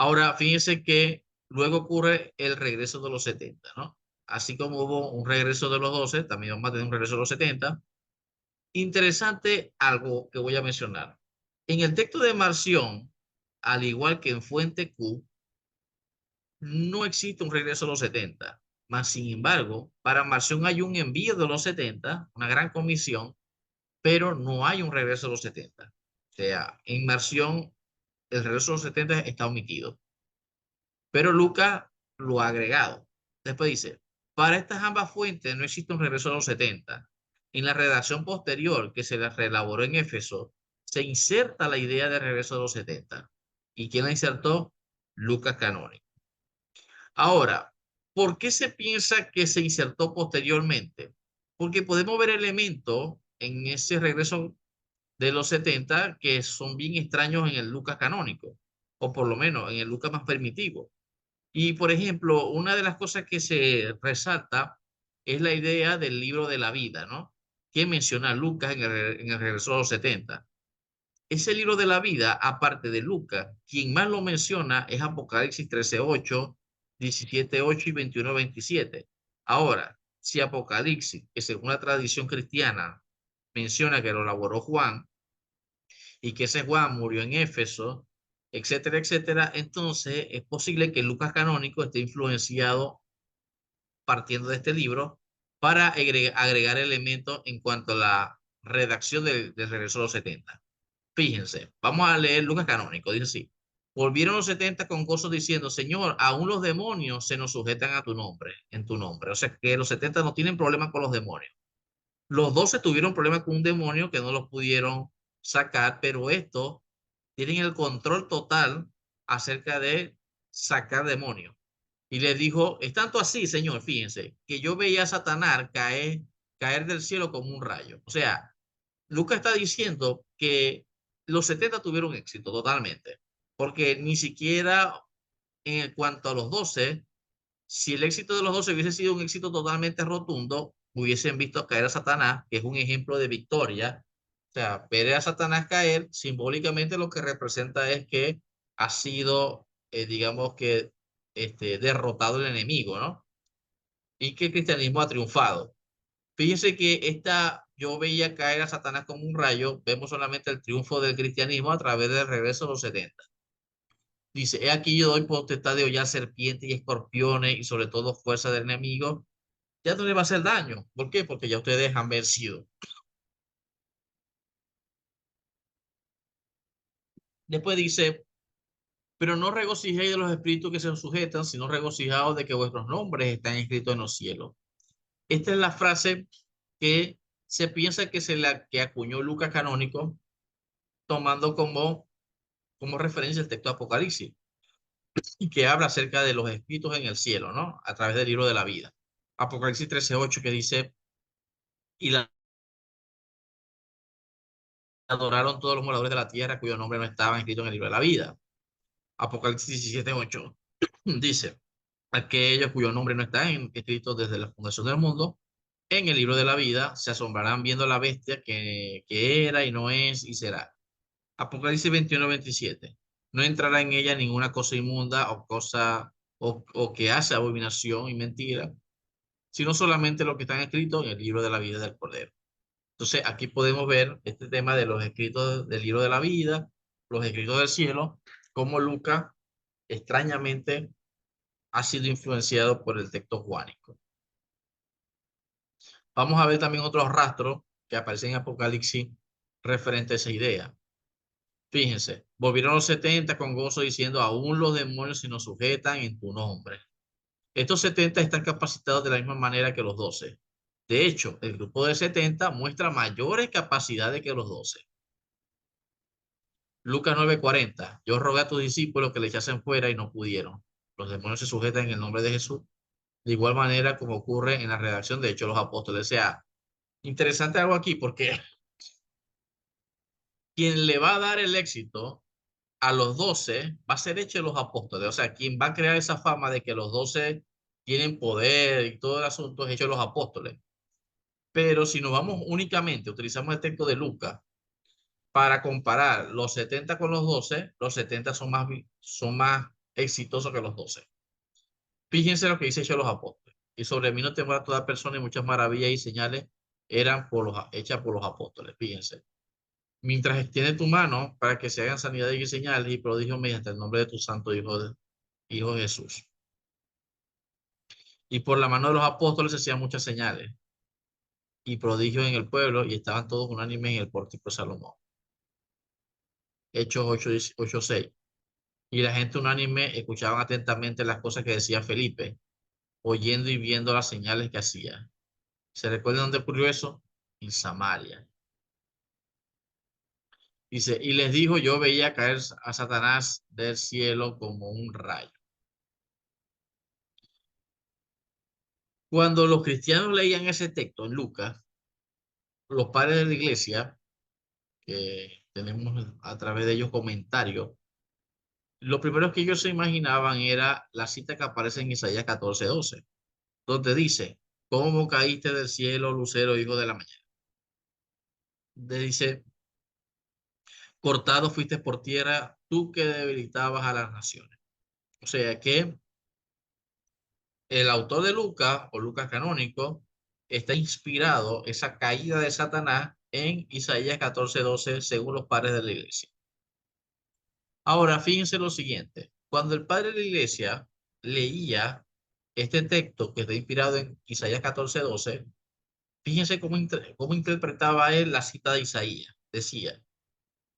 Ahora, fíjense que luego ocurre el regreso de los 70, ¿no? Así como hubo un regreso de los 12, también vamos a tener un regreso de los 70. Interesante algo que voy a mencionar. En el texto de Marción, al igual que en Fuente Q, no existe un regreso de los 70. Mas, sin embargo, para Marción hay un envío de los 70, una gran comisión, pero no hay un regreso de los 70. O sea, en Marción, el regreso de los 70 está omitido. Pero Lucas lo ha agregado. Después dice, para estas ambas fuentes no existe un regreso a los 70. En la redacción posterior que se la reelaboró en Éfeso, se inserta la idea de regreso a los 70. ¿Y quién la insertó? Lucas Canónico. Ahora, ¿por qué se piensa que se insertó posteriormente? Porque podemos ver elementos en ese regreso de los 70 que son bien extraños en el Lucas canónico, o por lo menos en el Lucas más primitivo. Y, por ejemplo, una de las cosas que se resalta es la idea del libro de la vida, ¿no? Que menciona Lucas en el regreso a los 70. Ese libro de la vida, aparte de Lucas, quien más lo menciona es Apocalipsis 13:8, 17:8 y 21:27. Ahora, si Apocalipsis, que según la tradición cristiana menciona que lo elaboró Juan y que ese Juan murió en Éfeso, etcétera, etcétera, entonces es posible que Lucas canónico esté influenciado partiendo de este libro para agregar elementos en cuanto a la redacción del regreso a los 70. Fíjense, vamos a leer Lucas canónico, dice así. Volvieron los 70 con gozo diciendo, Señor, aún los demonios se nos sujetan a tu nombre, en tu nombre. O sea que los 70 no tienen problema con los demonios. Los 12 tuvieron problemas con un demonio que no los pudieron sacar, pero estos tienen el control total acerca de sacar demonios. Y les dijo, es tanto así, Señor, fíjense, que yo veía a Satanás caer del cielo como un rayo. O sea, Lucas está diciendo que los 70 tuvieron éxito totalmente, porque ni siquiera en cuanto a los 12, si el éxito de los 12 hubiese sido un éxito totalmente rotundo, hubiesen visto caer a Satanás, que es un ejemplo de victoria. O sea, ver a Satanás caer simbólicamente lo que representa es que ha sido, digamos que, derrotado el enemigo, ¿no? Y que el cristianismo ha triunfado. Fíjense que yo veía caer a Satanás como un rayo, vemos solamente el triunfo del cristianismo a través del regreso de los 70. Dice, he aquí yo doy potestad de hollar serpientes y escorpiones y sobre todo fuerza del enemigo. Ya no le va a hacer daño. ¿Por qué? Porque ya ustedes han vencido. Después dice, pero no regocijéis de los espíritus que se os sujetan, sino regocijaos de que vuestros nombres están escritos en los cielos. Esta es la frase que se piensa que acuñó Lucas canónico, tomando como referencia el texto de Apocalipsis, y que habla acerca de los espíritus en el cielo, ¿no? A través del libro de la vida. Apocalipsis 13:8 que dice, y la adoraron todos los moradores de la tierra cuyo nombre no estaba escrito en el libro de la vida. Apocalipsis 17:8 dice, aquellos cuyo nombre no está escrito desde la fundación del mundo, en el libro de la vida se asombrarán viendo a la bestia que era y no es y será. Apocalipsis 21:27. No entrará en ella ninguna cosa inmunda o que hace abominación y mentira, sino solamente lo que están escritos en el libro de la vida del Cordero. Entonces, aquí podemos ver este tema de los escritos del libro de la vida, los escritos del cielo, cómo Lucas extrañamente ha sido influenciado por el texto juánico. Vamos a ver también otros rastros que aparecen en Apocalipsis referente a esa idea. Fíjense, volvieron los 70 con gozo diciendo, aún los demonios se nos sujetan en tu nombre. Estos 70 están capacitados de la misma manera que los 12. De hecho, el grupo de 70 muestra mayores capacidades que los 12. Lucas 9:40. Yo rogué a tus discípulos que le echasen fuera y no pudieron. Los demonios se sujetan en el nombre de Jesús. De igual manera como ocurre en la redacción de Hechos de los Apóstoles. O sea, interesante algo aquí porque quien le va a dar el éxito a los 12 va a ser Hechos de los Apóstoles. O sea, quien va a crear esa fama de que los 12 tienen poder y todo el asunto es Hechos de los Apóstoles. Pero si nos vamos únicamente, utilizamos el texto de Lucas para comparar los 70 con los 12 son más exitoso que los 12. Fíjense lo que dice Hechos de los Apóstoles. Y sobre mí no tembló toda persona y muchas maravillas y señales eran hechas por los apóstoles. Fíjense. Mientras extiende tu mano para que se hagan sanidades y señales y prodigios mediante el nombre de tu santo Hijo Jesús. Y por la mano de los apóstoles se hacían muchas señales y prodigios en el pueblo y estaban todos unánimes en el pórtico de Salomón. Hechos 8:6. Y la gente unánime escuchaban atentamente las cosas que decía Felipe, oyendo y viendo las señales que hacía. ¿Se recuerdan dónde ocurrió eso? En Samaria. Dice, y les dijo, yo veía caer a Satanás del cielo como un rayo. Cuando los cristianos leían ese texto en Lucas, los padres de la iglesia, que tenemos a través de ellos comentarios, lo primero que ellos se imaginaban era la cita que aparece en Isaías 14:12, donde dice, ¿cómo caíste del cielo, lucero, hijo de la mañana? Dice, cortado fuiste por tierra, tú que debilitabas a las naciones. O sea que el autor de Lucas, o Lucas canónico, está inspirado esa caída de Satanás en Isaías 14:12, según los padres de la iglesia. Ahora, fíjense lo siguiente. Cuando el padre de la iglesia leía este texto que está inspirado en Isaías 14:12, fíjense cómo interpretaba él la cita de Isaías. Decía,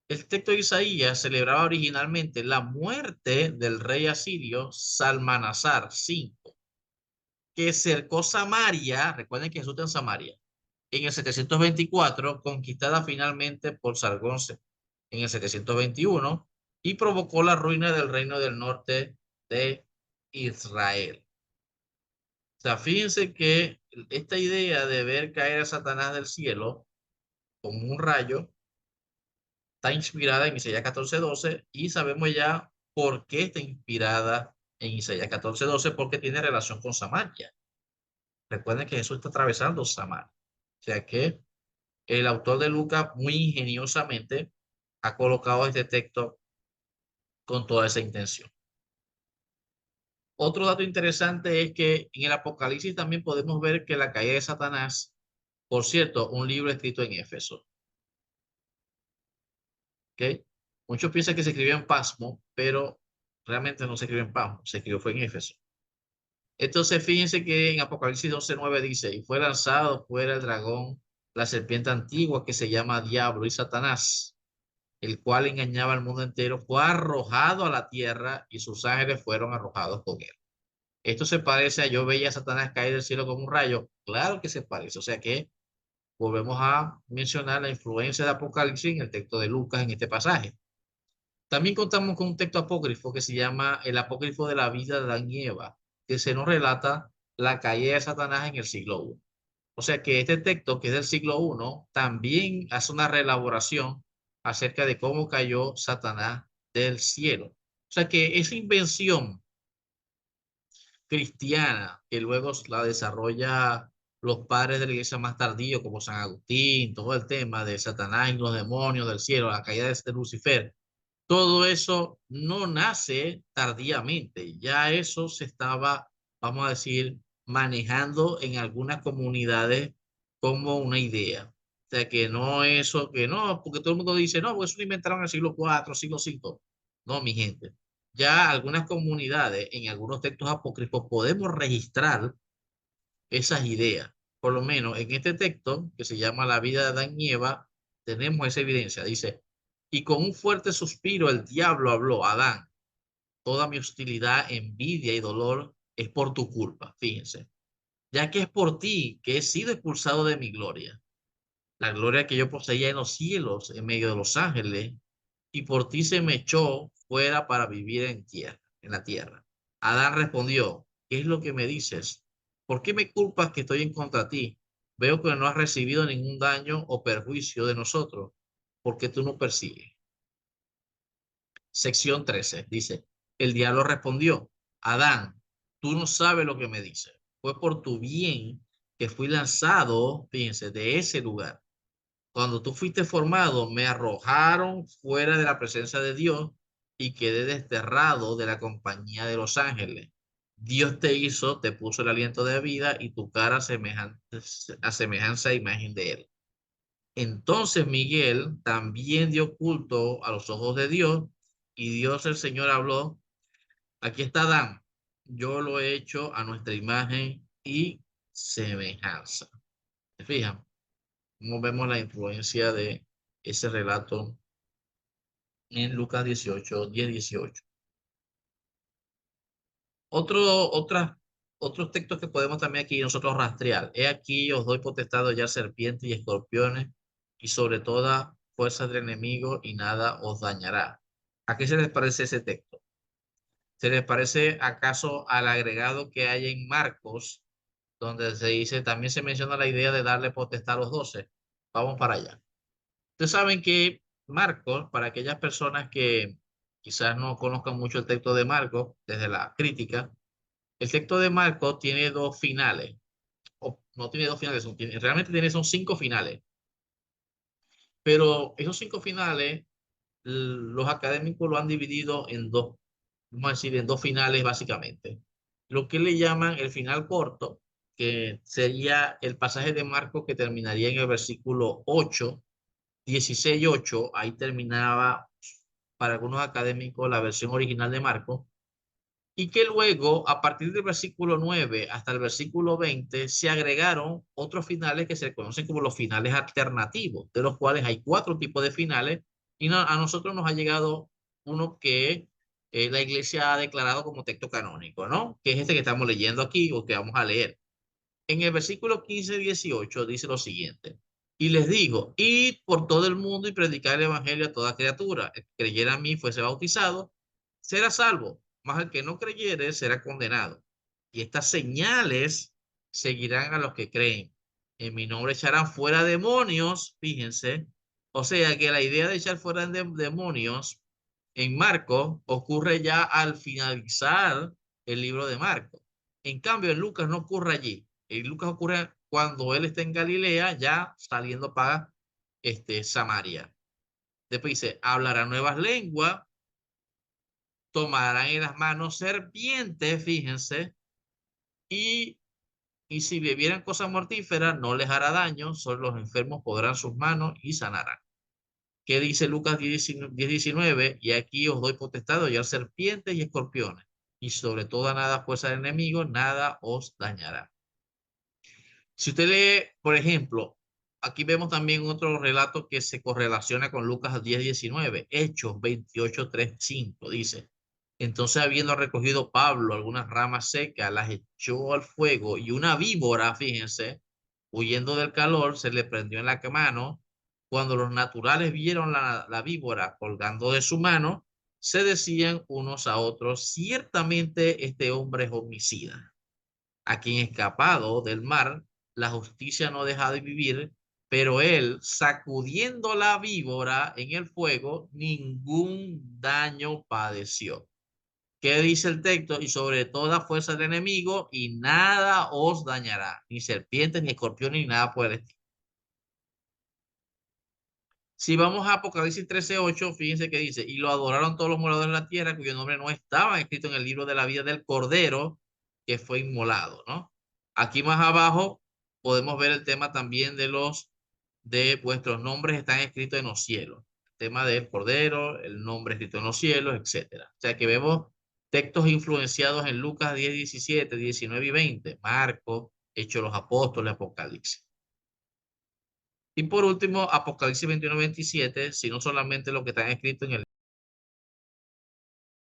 el texto de Isaías celebraba originalmente la muerte del rey asirio Salmanasar V, que cercó Samaria, recuerden que Jesús está en Samaria, en el 724, conquistada finalmente por Sargón en el 721, y provocó la ruina del reino del norte de Israel. O sea, fíjense que esta idea de ver caer a Satanás del cielo como un rayo está inspirada en Isaías 14:12 y sabemos ya por qué está inspirada en Isaías 14:12, porque tiene relación con Samaria. Recuerden que Jesús está atravesando Samaria. O sea que el autor de Lucas muy ingeniosamente ha colocado este texto con toda esa intención. Otro dato interesante es que en el Apocalipsis también podemos ver que la caída de Satanás, por cierto, un libro escrito en Éfeso. ¿Okay? Muchos piensan que se escribió en Pasmo, pero realmente no se escribió en Pasmo, se escribió fue en Éfeso. Entonces, fíjense que en Apocalipsis 12:9 dice, y fue lanzado fuera el dragón, la serpiente antigua que se llama Diablo y Satanás, el cual engañaba al mundo entero, fue arrojado a la tierra y sus ángeles fueron arrojados con él. Esto se parece a yo veía a Satanás caer del cielo como un rayo. Claro que se parece. O sea que volvemos a mencionar la influencia de Apocalipsis en el texto de Lucas en este pasaje. También contamos con un texto apócrifo que se llama el apócrifo de la vida de Adán y Eva, que se nos relata la caída de Satanás en el siglo I. O sea que este texto, que es del siglo I, también hace una reelaboración acerca de cómo cayó Satanás del cielo. O sea que esa invención cristiana que luego la desarrolla los padres de la iglesia más tardío, como San Agustín, todo el tema de Satanás y los demonios del cielo, la caída de Lucifer, todo eso no nace tardíamente, ya eso se estaba, vamos a decir, manejando en algunas comunidades como una idea. O sea, que no eso, que no, porque todo el mundo dice, no, porque eso lo inventaron en el siglo IV, siglo V. No, mi gente. Ya algunas comunidades, en algunos textos apócrifos, podemos registrar esas ideas. Por lo menos en este texto, que se llama La vida de Adán y Eva, tenemos esa evidencia. Dice, y con un fuerte suspiro el diablo habló, Adán, toda mi hostilidad, envidia y dolor es por tu culpa, fíjense, ya que es por ti que he sido expulsado de mi gloria, la gloria que yo poseía en los cielos, en medio de los ángeles, y por ti se me echó fuera para vivir en tierra, en la tierra. Adán respondió, ¿qué es lo que me dices? ¿Por qué me culpas que estoy en contra de ti? Veo que no has recibido ningún daño o perjuicio de nosotros, porque tú no persigues. Sección 13 dice, el diablo respondió, Adán, tú no sabes lo que me dices. Fue por tu bien que fui lanzado, fíjense, de ese lugar. Cuando tú fuiste formado, me arrojaron fuera de la presencia de Dios y quedé desterrado de la compañía de los ángeles. Dios te hizo, te puso el aliento de vida y tu cara a semejanza e imagen de él. Entonces Miguel también dio culto a los ojos de Dios y Dios el Señor habló, aquí está Adán, yo lo he hecho a nuestra imagen y semejanza. ¿Se fijan? ¿Cómo vemos la influencia de ese relato en Lucas 18, 10, 18? Otros textos que podemos también aquí nosotros rastrear. He aquí os doy potestad de hollar serpientes y escorpiones y sobre toda fuerza del enemigo y nada os dañará. ¿A qué se les parece ese texto? ¿Se les parece acaso al agregado que hay en Marcos, donde se dice, también se menciona la idea de darle potestad a los 12? Vamos para allá. Ustedes saben que Marcos, para aquellas personas que quizás no conozcan mucho el texto de Marcos desde la crítica, el texto de Marcos tiene dos finales, o no tiene dos finales, realmente tiene son cinco finales, pero esos cinco finales los académicos lo han dividido en dos, vamos a decir, en dos finales básicamente. Lo que le llaman el final corto, que sería el pasaje de Marcos que terminaría en el versículo 8, 16 y 8, ahí terminaba para algunos académicos la versión original de Marcos, y que luego, a partir del versículo 9 hasta el versículo 20, se agregaron otros finales que se conocen como los finales alternativos, de los cuales hay cuatro tipos de finales, y a nosotros nos ha llegado uno que la iglesia ha declarado como texto canónico, ¿no? Que es este que estamos leyendo aquí o que vamos a leer. En el versículo 15 y 18 dice lo siguiente: y les digo, id por todo el mundo y predicar el evangelio a toda criatura. El que creyera en mí fuese bautizado, será salvo, mas el que no creyere será condenado. Y estas señales seguirán a los que creen. En mi nombre echarán fuera demonios, fíjense. O sea que la idea de echar fuera demonios en Marcos ocurre ya al finalizar el libro de Marcos. En cambio, en Lucas no ocurre allí. En Lucas ocurre cuando él está en Galilea, ya saliendo para Samaria. Después dice, hablarán nuevas lenguas, tomarán en las manos serpientes, fíjense, y si bebieran cosas mortíferas, no les hará daño, solo los enfermos podrán sus manos y sanarán. ¿Qué dice Lucas 10:19? Y aquí os doy potestad de hollar serpientes y escorpiones, y sobre toda nada fuerza del enemigo, nada os dañará. Si usted lee, por ejemplo, aquí vemos también otro relato que se correlaciona con Lucas 10:19, Hechos 28:3-5, dice, entonces habiendo recogido Pablo algunas ramas secas, las echó al fuego y una víbora, fíjense, huyendo del calor, se le prendió en la mano. Cuando los naturales vieron la víbora colgando de su mano, se decían unos a otros, ciertamente este hombre es homicida, a quien escapado del mar, la justicia no deja de vivir, pero él, sacudiendo la víbora en el fuego, ningún daño padeció. ¿Qué dice el texto? Y sobre toda fuerza del enemigo, y nada os dañará, ni serpientes, ni escorpiones, ni nada por el estilo. Si vamos a Apocalipsis 13:8, fíjense que dice, y lo adoraron todos los moradores de la tierra, cuyo nombre no estaba escrito en el libro de la vida del Cordero, que fue inmolado, ¿no? Aquí más abajo podemos ver el tema también de vuestros nombres están escritos en los cielos. El tema del Cordero, el nombre escrito en los cielos, etcétera. O sea que vemos textos influenciados en Lucas 10, 17, 19 y 20, Marcos, Hechos de los Apóstoles, Apocalipsis. Y por último, Apocalipsis 21, 27, sino solamente lo que está escrito en el